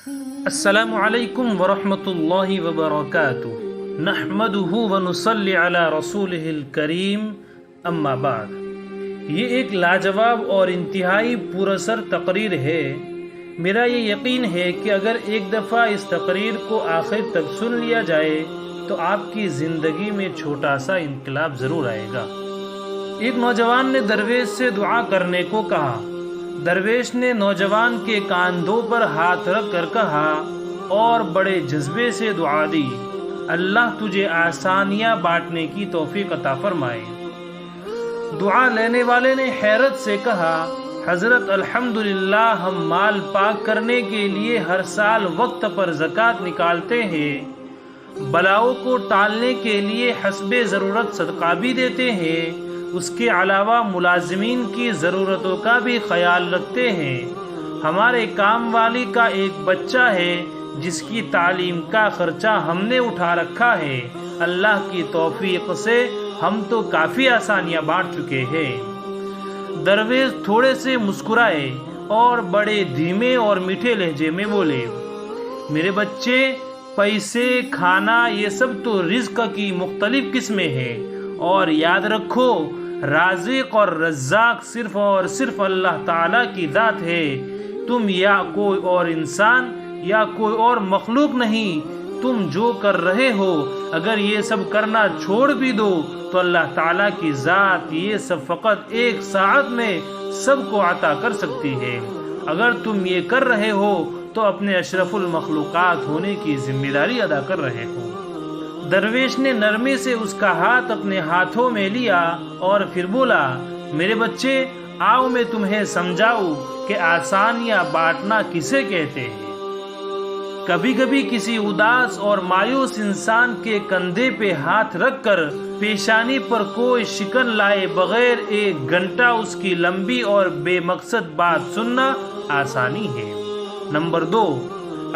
السلام علیکم ورحمۃ اللہ وبرکاتہ نحمدہ ونصلی علی رسولہ الکریم اما بعد۔ یہ ایک لاجواب اور انتہائی پراثر تقریر ہے۔ میرا یہ یقین ہے کہ اگر ایک دفعہ اس تقریر کو آخر تک سن لیا جائے تو آپ کی زندگی میں چھوٹا سا انقلاب ضرور آئے گا۔ ایک نوجوان نے درویش سے دعا کرنے کو کہا۔ درویش نے نوجوان کے کاندھوں پر ہاتھ رکھ کر کہا اور بڑے جذبے سے دعا دی، اللہ تجھے آسانیاں بانٹنے کی توفیق عطا فرمائے۔ دعا لینے والے نے حیرت سے کہا، حضرت الحمدللہ ہم مال پاک کرنے کے لیے ہر سال وقت پر زکوٰۃ نکالتے ہیں، بلاؤں کو ٹالنے کے لیے حسب ضرورت صدقہ بھی دیتے ہیں، اس کے علاوہ ملازمین کی ضرورتوں کا بھی خیال رکھتے ہیں۔ ہمارے کام والی کا ایک بچہ ہے جس کی تعلیم کا خرچہ ہم نے اٹھا رکھا ہے، اللہ کی توفیق سے ہم تو کافی آسانیاں بانٹ چکے ہیں۔ درویش تھوڑے سے مسکرائے اور بڑے دھیمے اور میٹھے لہجے میں بولے، میرے بچے، پیسے، کھانا یہ سب تو رزق کی مختلف قسمیں ہیں، اور یاد رکھو رازق اور رزاق صرف اور صرف اللہ تعالیٰ کی ذات ہے، تم یا کوئی اور انسان یا کوئی اور مخلوق نہیں۔ تم جو کر رہے ہو اگر یہ سب کرنا چھوڑ بھی دو تو اللہ تعالیٰ کی ذات یہ سب فقط ایک ساعت میں سب کو عطا کر سکتی ہے۔ اگر تم یہ کر رہے ہو تو اپنے اشرف المخلوقات ہونے کی ذمہ داری ادا کر رہے ہو۔ درویش نے نرمی سے اس کا ہاتھ اپنے ہاتھوں میں لیا اور پھر بولا، میرے بچے، آؤ میں تمہیں سمجھاؤں کہ آسانیاں بانٹنا کسے کہتے ہیں۔ کبھی کبھی کسی اداس اور مایوس انسان کے کندھے پہ ہاتھ رکھ کر پیشانی پر کوئی شکن لائے بغیر 1 گھنٹہ اس کی لمبی اور بے مقصد بات سننا آسانی ہے۔ نمبر 2،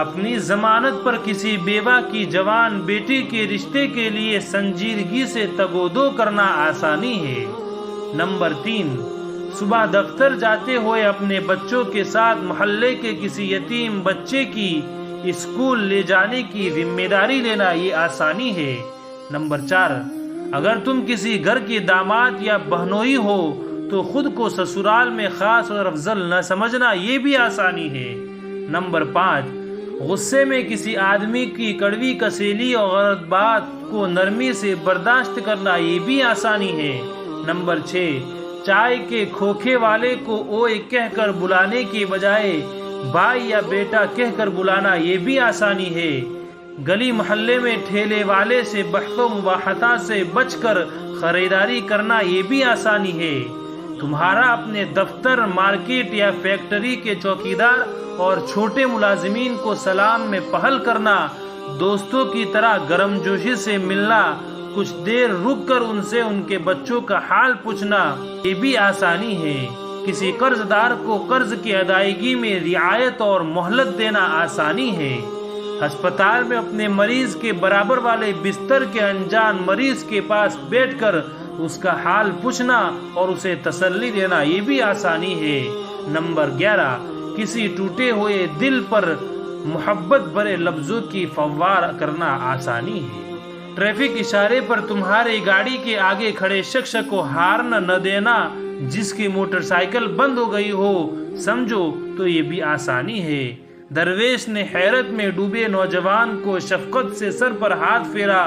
اپنی ضمانت پر کسی بیوہ کی جوان بیٹی کے رشتے کے لیے سنجیدگی سے تگ و دو کرنا آسانی ہے۔ نمبر 3، صبح دفتر جاتے ہوئے اپنے بچوں کے ساتھ محلے کے کسی یتیم بچے کی اسکول لے جانے کی ذمہ داری لینا یہ آسانی ہے۔ نمبر 4، اگر تم کسی گھر کی داماد یا بہنوئی ہو تو خود کو سسرال میں خاص اور افضل نہ سمجھنا یہ بھی آسانی ہے۔ نمبر 5، غصے میں کسی آدمی کی کڑوی کسیلی اور غلط بات کو نرمی سے برداشت کرنا یہ بھی آسانی ہے۔ نمبر 6، چائے کے کھوکھے والے کو اوئے کہہ کر بلانے کی بجائے بھائی یا بیٹا کہہ کر بلانا یہ بھی آسانی ہے۔ گلی محلے میں ٹھیلے والے سے بحث و مباحثہ سے بچ کر خریداری کرنا یہ بھی آسانی ہے۔ تمہارا اپنے دفتر، مارکیٹ یا فیکٹری کے چوکیدار اور چھوٹے ملازمین کو سلام میں پہل کرنا، دوستوں کی طرح گرم جوشی سے ملنا، کچھ دیر رک کر ان سے ان کے بچوں کا حال پوچھنا یہ بھی آسانی ہے۔ کسی قرض دار کو قرض کی ادائیگی میں رعایت اور مہلت دینا آسانی ہے۔ ہسپتال میں اپنے مریض کے برابر والے بستر کے انجان مریض کے پاس بیٹھ کر اس کا حال پوچھنا اور اسے تسلی دینا یہ بھی آسانی ہے۔ نمبر 11، کسی ٹوٹے ہوئے دل پر محبت بھرے لفظوں کی فوار کرنا آسانی ہے۔ ٹریفک اشارے پر تمہاری گاڑی کے آگے کھڑے شخص کو ہارن نہ دینا، جس کی موٹر سائیکل بند ہو گئی ہو سمجھو تو یہ بھی آسانی ہے۔ درویش نے حیرت میں ڈوبے نوجوان کو شفقت سے سر پر ہاتھ پھیرا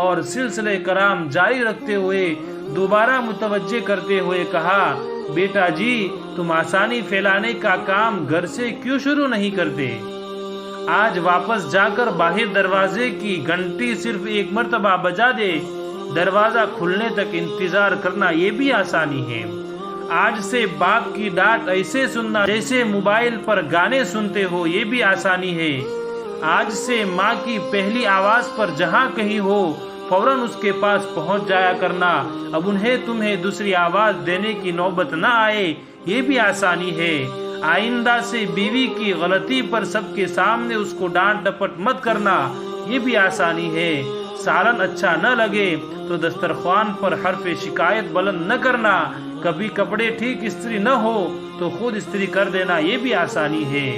اور سلسلہ کرام جاری رکھتے ہوئے دوبارہ متوجہ کرتے ہوئے کہا، بیٹا جی، تم آسانی پھیلانے کا کام گھر سے کیوں شروع نہیں کرتے؟ آج واپس جا کر باہر دروازے کی گھنٹی صرف 1 مرتبہ بجا دے، دروازہ کھلنے تک انتظار کرنا یہ بھی آسانی ہے۔ آج سے باپ کی ڈانٹ ایسے سننا جیسے موبائل پر گانے سنتے ہو یہ بھی آسانی ہے۔ آج سے ماں کی پہلی آواز پر جہاں کہیں ہو فوراً اس کے پاس پہنچ جایا کرنا، اب انہیں تمہیں دوسری آواز دینے کی نوبت نہ آئے یہ بھی آسانی ہے۔ آئندہ سے بیوی کی غلطی پر سب کے سامنے اس کو ڈانٹ ڈپٹ مت کرنا یہ بھی آسانی ہے۔ سالن اچھا نہ لگے تو دسترخوان پر حرف شکایت بلند نہ کرنا، کبھی کپڑے ٹھیک استری نہ ہو تو خود استری کر دینا یہ بھی آسانی ہے۔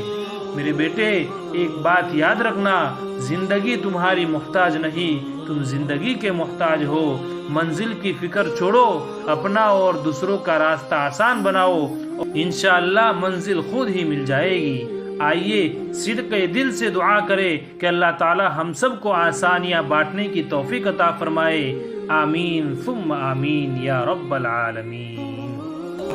میرے بیٹے ایک بات یاد رکھنا، زندگی تمہاری محتاج نہیں، تم زندگی کے محتاج ہو۔ منزل کی فکر چھوڑو، اپنا اور دوسروں کا راستہ آسان بناؤ، انشاءاللہ منزل خود ہی مل جائے گی۔ آئیے صدق دل سے دعا کرے کہ اللہ تعالی ہم سب کو آسانیاں بانٹنے کی توفیق عطا فرمائے۔ آمین ثم آمین یا رب العالمین۔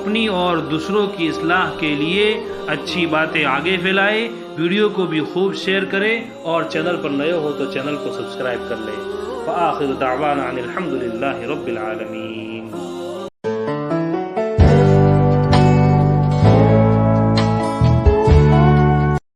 اپنی اور دوسروں کی اصلاح کے لیے اچھی باتیں آگے پھیلائے، ویڈیو کو بھی خوب شیئر کرے، اور چینل پر نئے ہو تو چینل کو سبسکرائب کر لے۔ وآخر دعوانا ان الحمد للہ رب العالمین۔